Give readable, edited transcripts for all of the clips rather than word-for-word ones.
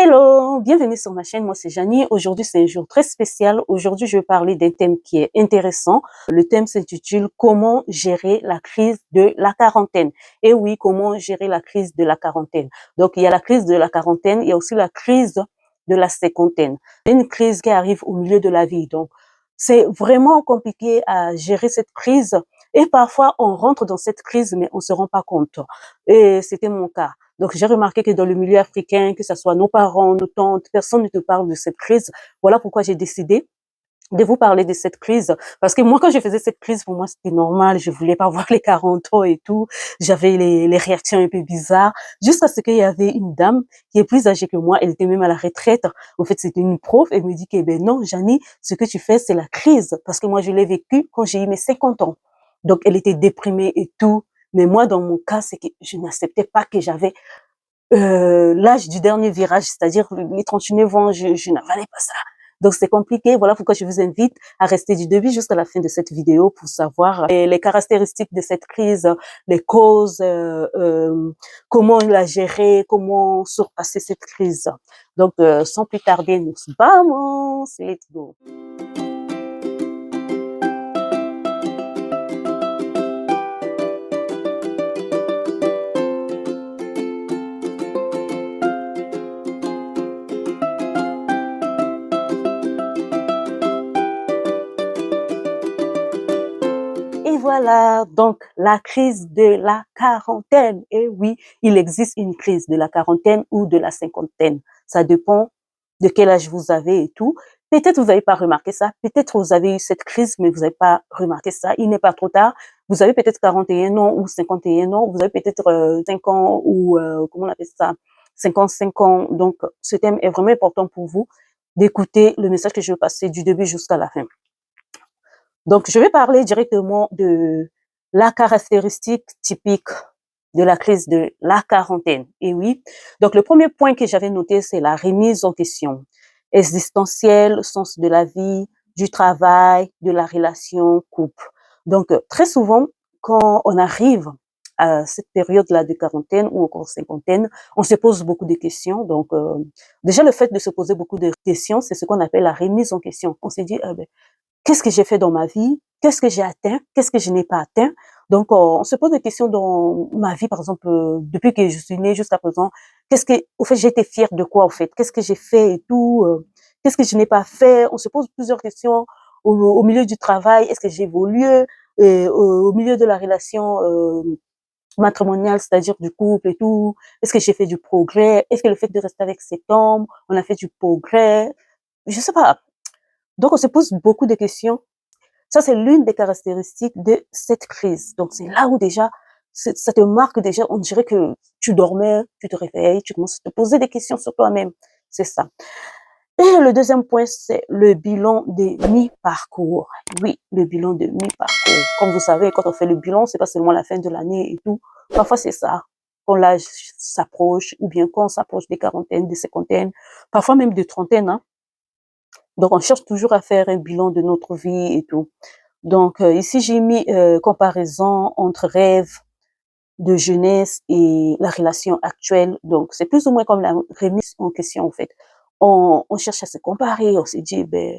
Hello, bienvenue sur ma chaîne, moi c'est Janie. Aujourd'hui c'est un jour très spécial. Aujourd'hui je vais parler d'un thème qui est intéressant. Le thème s'intitule Comment gérer la crise de la quarantaine. Et oui, comment gérer la crise de la quarantaine. Donc il y a la crise de la quarantaine, il y a aussi la crise de la cinquantaine. C'est une crise qui arrive au milieu de la vie. Donc c'est vraiment compliqué à gérer cette crise. Et parfois on rentre dans cette crise mais on se rend pas compte. Et c'était mon cas. Donc, j'ai remarqué que dans le milieu africain, que ce soit nos parents, nos tantes, personne ne te parle de cette crise. Voilà pourquoi j'ai décidé de vous parler de cette crise. Parce que moi, quand je faisais cette crise, pour moi, c'était normal. Je voulais pas voir les 40 ans et tout. J'avais les réactions un peu bizarres. Jusqu'à ce qu'il y avait une dame qui est plus âgée que moi. Elle était même à la retraite. En fait, c'était une prof. Elle me dit que, ben non, Janie, ce que tu fais, c'est la crise. Parce que moi, je l'ai vécu quand j'ai eu mes 50 ans. Donc, elle était déprimée et tout. Mais moi, dans mon cas, c'est que je n'acceptais pas que j'avais l'âge du dernier virage, c'est-à-dire les 39 ans, je n'avalais pas ça. Donc c'est compliqué, voilà pourquoi je vous invite à rester du début jusqu'à la fin de cette vidéo pour savoir les caractéristiques de cette crise, les causes, comment la gérer, comment surpasser cette crise. Donc sans plus tarder, nous vamos, let's go. Et voilà, donc la crise de la quarantaine. Et oui, il existe une crise de la quarantaine ou de la cinquantaine. Ça dépend de quel âge vous avez et tout. Peut-être vous n'avez pas remarqué ça, peut-être vous avez eu cette crise, mais vous n'avez pas remarqué ça. Il n'est pas trop tard. Vous avez peut-être 41 ans ou 51 ans, vous avez peut-être 5 ans ou, comment on appelle ça, 55 ans. Donc, ce thème est vraiment important pour vous d'écouter le message que je vais passer du début jusqu'à la fin. Donc, je vais parler directement de la caractéristique typique de la crise de la quarantaine. Et oui, donc le premier point que j'avais noté, c'est la remise en question existentielle, sens de la vie, du travail, de la relation couple. Donc, très souvent, quand on arrive à cette période-là de quarantaine ou encore cinquantaine, on se pose beaucoup de questions. Donc, déjà, le fait de se poser beaucoup de questions, c'est ce qu'on appelle la remise en question. On se dit, qu'est-ce que j'ai fait dans ma vie? Qu'est-ce que j'ai atteint? Qu'est-ce que je n'ai pas atteint? Donc, on se pose des questions dans ma vie, par exemple, depuis que je suis née jusqu'à présent. Au fait, j'ai été fière de quoi, au fait? Qu'est-ce que j'ai fait et tout? Qu'est-ce que je n'ai pas fait? On se pose plusieurs questions au milieu du travail. Est-ce que j'ai évolué? Au milieu de la relation, matrimoniale, c'est-à-dire du couple et tout. Est-ce que j'ai fait du progrès? Est-ce que le fait de rester avec cet homme, on a fait du progrès? Je sais pas. Donc, on se pose beaucoup de questions. Ça, c'est l'une des caractéristiques de cette crise. Donc, c'est là où déjà, ça te marque déjà, on dirait que tu dormais, tu te réveilles, tu commences à te poser des questions sur toi-même. C'est ça. Et le deuxième point, c'est le bilan de mi-parcours. Oui, le bilan de mi-parcours. Comme vous savez, quand on fait le bilan, c'est pas seulement la fin de l'année et tout. Parfois, c'est ça. Quand l'âge s'approche, ou bien quand on s'approche des quarantaines, des cinquantaines, parfois même des trentaines, hein. Donc, on cherche toujours à faire un bilan de notre vie et tout. Donc, ici, j'ai mis comparaison entre rêve de jeunesse et la relation actuelle. Donc, c'est plus ou moins comme la remise en question, en fait. On cherche à se comparer, on se dit, ben,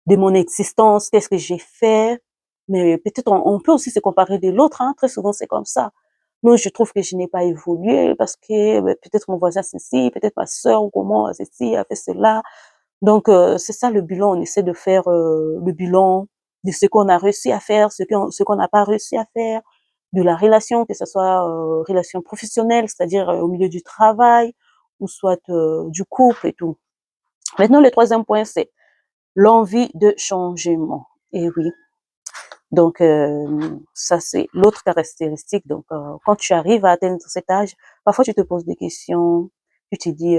de mon existence, qu'est-ce que j'ai fait? Mais peut-être on peut aussi se comparer de l'autre, hein. Très souvent, c'est comme ça. Non, je trouve que je n'ai pas évolué parce que ben, peut-être mon voisin ceci, peut-être ma sœur ou comment a ceci, a fait cela. Donc, c'est ça le bilan. On essaie de faire le bilan de ce qu'on a réussi à faire, ce qu'on n'a pas réussi à faire, de la relation, que ce soit relation professionnelle, c'est-à-dire au milieu du travail, ou soit du couple et tout. Maintenant, le troisième point, c'est l'envie de changement. Et oui, donc ça, c'est l'autre caractéristique. Donc, quand tu arrives à atteindre cet âge, parfois tu te poses des questions, tu te dis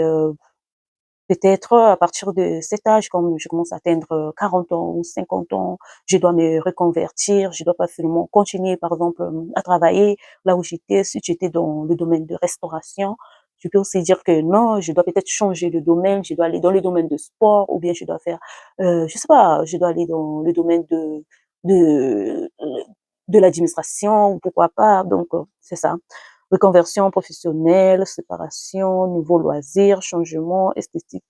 peut-être à partir de cet âge, comme je commence à atteindre 40 ans ou 50 ans, je dois me reconvertir, je dois pas seulement continuer, par exemple, à travailler là où j'étais. Si tu étais dans le domaine de restauration, tu peux aussi dire que non, je dois peut-être changer de domaine, je dois aller dans le domaine de sport, ou bien je dois faire, je sais pas, je dois aller dans le domaine de, de l'administration, ou pourquoi pas. Donc, c'est ça. reconversion professionnelle, séparation, nouveaux loisirs, changement esthétique.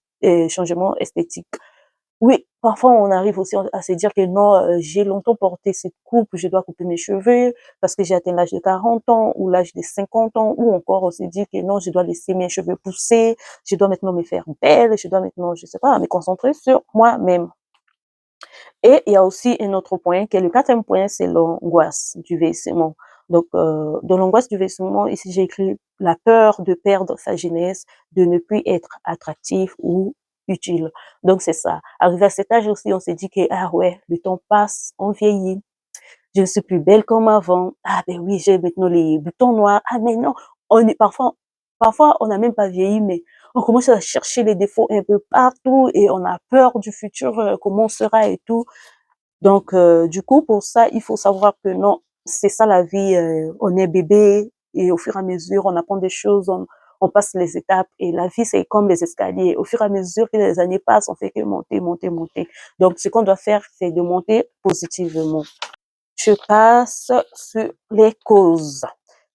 Oui, parfois on arrive aussi à se dire que non, j'ai longtemps porté cette coupe, je dois couper mes cheveux parce que j'ai atteint l'âge de 40 ans ou l'âge de 50 ans, ou encore on se dit que non, je dois laisser mes cheveux pousser, je dois maintenant me faire belle, je dois maintenant, je sais pas, me concentrer sur moi-même. Et il y a aussi un autre point, qui est le quatrième point, c'est l'angoisse du vieillissement. Donc, dans l'angoisse du vieillissement, ici j'ai écrit la peur de perdre sa jeunesse, de ne plus être attractif ou utile. Donc c'est ça. Arrivé à cet âge aussi, on s'est dit que ah ouais, le temps passe, on vieillit. Je ne suis plus belle comme avant. Ah ben oui, j'ai maintenant les boutons noirs. Ah mais non, on est parfois on n'a même pas vieilli, mais on commence à chercher les défauts un peu partout et on a peur du futur, comment on sera et tout. Donc, du coup, pour ça, il faut savoir que non, c'est ça la vie. On est bébé et au fur et à mesure, on apprend des choses, on passe les étapes et la vie, c'est comme les escaliers. Au fur et à mesure que les années passent, on fait que monter, monter, monter. Donc, ce qu'on doit faire, c'est de monter positivement. Je passe sur les causes.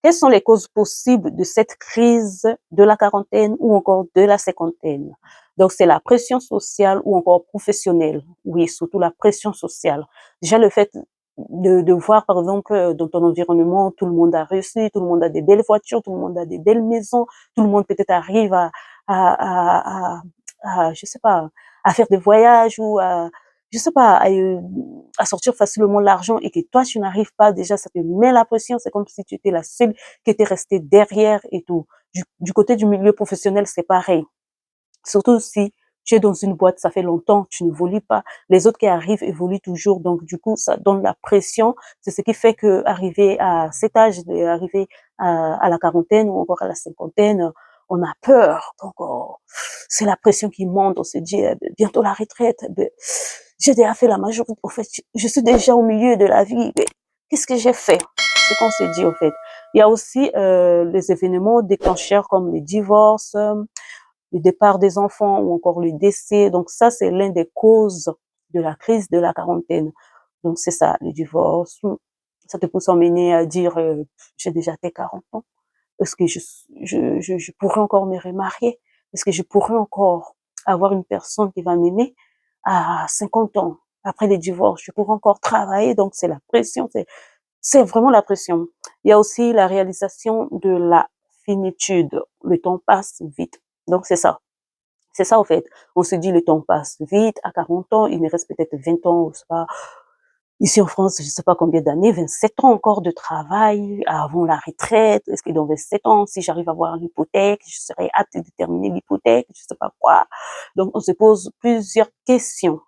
Quelles sont les causes possibles de cette crise de la quarantaine ou encore de la cinquantaine? Donc, c'est la pression sociale ou encore professionnelle. Oui, surtout la pression sociale. Déjà, le fait de voir, par exemple, dans ton environnement, tout le monde a réussi, tout le monde a des belles voitures, tout le monde a des belles maisons, tout le monde peut-être arrive à, je sais pas, à faire des voyages ou à, je sais pas, à sortir facilement l'argent et que toi, tu n'arrives pas, déjà, ça te met la pression. C'est comme si tu étais la seule qui était restée derrière et tout. Du côté du milieu professionnel, c'est pareil. Surtout si tu es dans une boîte, ça fait longtemps, tu n'évolues pas. Les autres qui arrivent évoluent toujours. Donc, du coup, ça donne la pression. C'est ce qui fait que arriver à cet âge, arriver à la quarantaine ou encore à la cinquantaine, on a peur. Donc, c'est la pression qui monte. On se dit, bientôt la retraite. J'ai déjà fait la majorité. En fait, je suis déjà au milieu de la vie. Qu'est-ce que j'ai fait? C'est ce qu'on se dit, en fait. Il y a aussi les événements déclencheurs comme les divorces, le départ des enfants ou encore le décès. Donc ça, c'est l'une des causes de la crise de la quarantaine. Donc c'est ça, le divorce. Ça te peut s'emmener à dire, j'ai déjà atteint 40 ans. Est-ce que je pourrais encore me remarier? Est-ce que je pourrais encore avoir une personne qui va m'aimer à 50 ans? Après le divorce, je pourrais encore travailler. Donc c'est la pression, c'est vraiment la pression. Il y a aussi la réalisation de la finitude. Le temps passe vite. Donc c'est ça. C'est ça, en fait. On se dit, le temps passe vite. À 40 ans, il me reste peut-être 20 ans, je sais pas. Ici en France, je sais pas combien d'années, 27 ans encore de travail avant la retraite. Est-ce que dans 27 ans, si j'arrive à avoir l'hypothèque, je serai apte de terminer l'hypothèque, je sais pas quoi. Donc, on se pose plusieurs questions.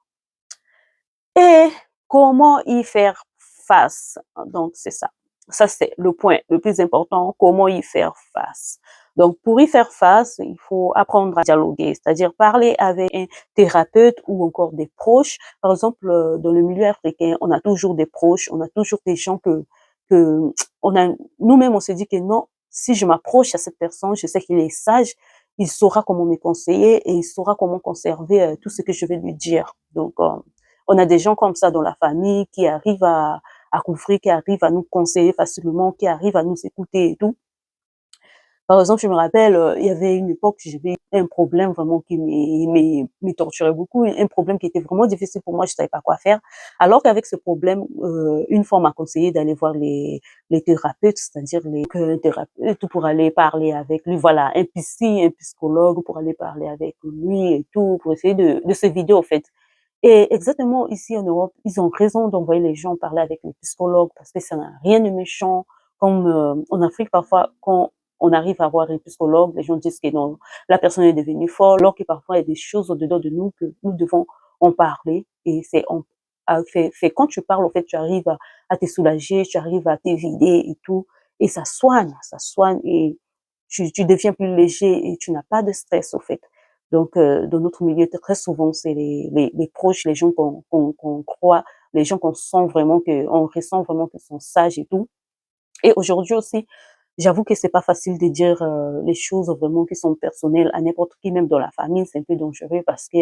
Et comment y faire face? Donc, c'est ça. Ça, c'est le point le plus important, comment y faire face. Donc, pour y faire face, il faut apprendre à dialoguer, c'est-à-dire parler avec un thérapeute ou encore des proches. Par exemple, dans le milieu africain, on a toujours des proches, on a toujours des gens que on a, nous-mêmes, on se dit que non, si je m'approche à cette personne, je sais qu'il est sage, il saura comment me conseiller et il saura comment conserver tout ce que je vais lui dire. Donc, on a des gens comme ça dans la famille qui arrivent à couvrir, qui arrivent à nous conseiller facilement, qui arrivent à nous écouter et tout. Par exemple, je me rappelle, il y avait une époque, j'avais un problème vraiment qui me torturait beaucoup, un problème qui était vraiment difficile pour moi, je savais pas quoi faire. Alors qu'avec ce problème, une fois on m'a conseillé d'aller voir les thérapeutes, c'est-à-dire un thérapeute pour aller parler avec lui, voilà, un psy, un psychologue pour aller parler avec lui et tout, pour essayer de se vider, en fait. Et exactement ici en Europe, ils ont raison d'envoyer les gens parler avec les psychologues parce que ça n'a rien de méchant. Comme en Afrique, parfois, quand on arrive à voir un psychologue, les gens disent que non, la personne est devenue folle, alors que parfois il y a des choses au-dedans de nous que nous devons en parler. Et c'est quand tu parles, en fait, tu arrives à te soulager, tu arrives à t'évider et tout. Et ça soigne et tu deviens plus léger et tu n'as pas de stress, au fait. Donc, dans notre milieu, très souvent, c'est les proches, les gens qu'on croit, les gens qu'on sent vraiment on ressent vraiment qu'ils sont sages et tout. Et aujourd'hui aussi, j'avoue que c'est pas facile de dire les choses vraiment qui sont personnelles à n'importe qui, même dans la famille, c'est un peu dangereux parce que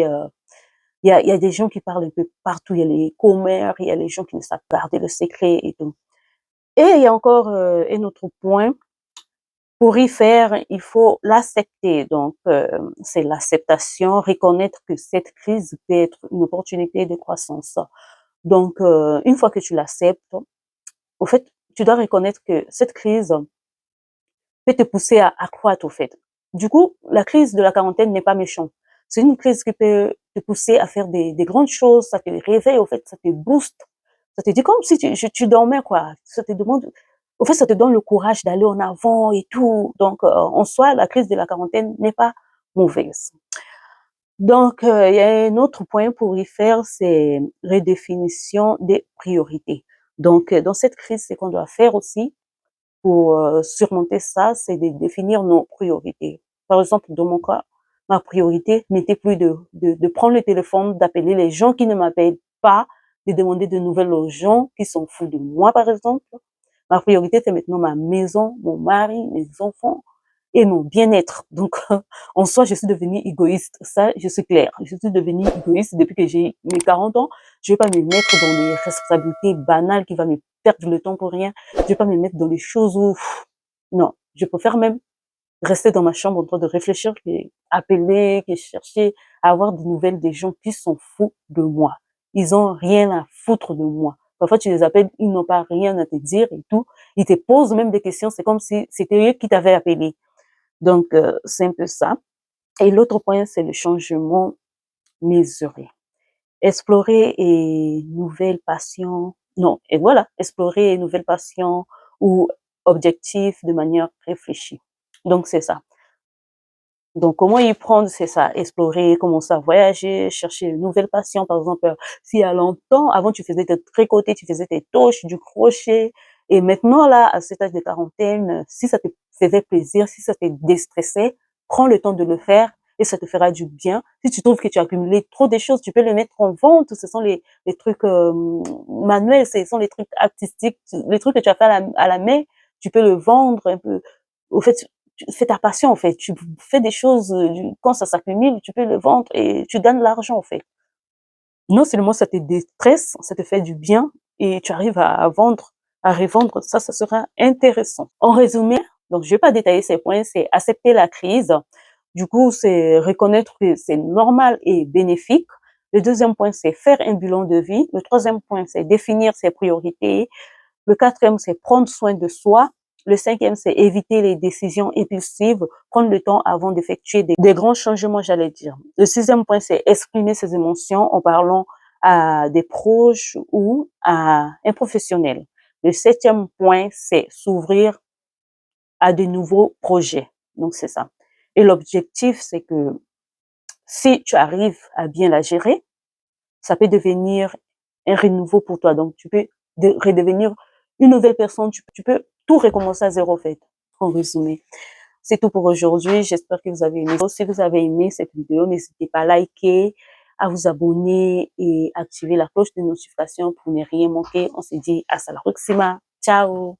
il y a des gens qui parlent un peu partout, il y a les commères, il y a les gens qui ne savent pas garder le secret et tout. Et il y a encore un autre point Pour y faire, il faut l'accepter. Donc, c'est l'acceptation, reconnaître que cette crise peut être une opportunité de croissance. Donc, une fois que tu l'acceptes, au fait, tu dois reconnaître que cette crise peut te pousser à croître, au fait. Du coup, la crise de la quarantaine n'est pas méchante. C'est une crise qui peut te pousser à faire des grandes choses, ça te réveille, au fait, ça te booste. Ça te dit comme si tu dormais, quoi. Ça te demande, au fait, ça te donne le courage d'aller en avant et tout. Donc, en soi, la crise de la quarantaine n'est pas mauvaise. Donc, il y a un autre point pour y faire, c'est redéfinition des priorités. Donc, dans cette crise, ce qu'on doit faire aussi, pour surmonter ça, c'est de définir nos priorités. Par exemple, dans mon cas, ma priorité n'était plus de prendre le téléphone, d'appeler les gens qui ne m'appellent pas, de demander de nouvelles aux gens qui sont fous de moi, par exemple. Ma priorité, c'est maintenant ma maison, mon mari, mes enfants et mon bien-être. Donc, en soi, je suis devenue égoïste. Ça, je suis claire. Je suis devenue égoïste depuis que j'ai mes 40 ans. Je vais pas me mettre dans des responsabilités banales qui vont me perdre le temps pour rien. Je vais pas me mettre dans les choses où, non, je préfère même rester dans ma chambre en train de réfléchir que appeler, que chercher à avoir des nouvelles des gens qui sont fous de moi. Ils ont rien à foutre de moi. Parfois, tu les appelles, ils n'ont pas rien à te dire et tout. Ils te posent même des questions. C'est comme si c'était eux qui t'avaient appelé. Donc, c'est un peu ça. Et l'autre point, c'est le changement mesuré. Explorer et nouvelles passions, non, et voilà, explorer et nouvelles passions ou objectifs de manière réfléchie. Donc, c'est ça. Donc, comment y prendre, c'est ça, explorer, commencer à voyager, chercher une nouvelle passion. Par exemple, s'il y a longtemps, avant, tu faisais des tricotés, tu faisais tes toches, du crochet. Et maintenant, là, à cet âge de quarantaine, si ça te faisait plaisir, si ça te déstressait, prends le temps de le faire et ça te fera du bien. Si tu trouves que tu as accumulé trop de choses, tu peux les mettre en vente. Ce sont les trucs manuels, ce sont les trucs artistiques, les trucs que tu as fait à la main, tu peux le vendre un peu. Au fait, c'est ta passion, en fait. Tu fais des choses, quand ça s'accumule, tu peux le vendre et tu gagnes de l'argent, en fait. Non seulement ça te déstresse, ça te fait du bien et tu arrives à vendre, à revendre, ça sera intéressant. En résumé, donc je vais pas détailler ces points, c'est accepter la crise. Du coup, c'est reconnaître que c'est normal et bénéfique. Le deuxième point, c'est faire un bilan de vie. Le troisième point, c'est définir ses priorités. Le quatrième, c'est prendre soin de soi. Le cinquième, c'est éviter les décisions impulsives, prendre le temps avant d'effectuer des grands changements, j'allais dire. Le sixième point, c'est exprimer ses émotions en parlant à des proches ou à un professionnel. Le septième point, c'est s'ouvrir à de nouveaux projets. Donc, c'est ça. Et l'objectif, c'est que si tu arrives à bien la gérer, ça peut devenir un renouveau pour toi. Donc, tu peux redevenir une nouvelle personne. Tu peux tout recommencer à zéro, en fait, en résumé. C'est tout pour aujourd'hui. J'espère que vous avez aimé. Si vous avez aimé cette vidéo, n'hésitez pas à liker, à vous abonner et activer la cloche de notification pour ne rien manquer. On se dit à la prochaine. Ciao!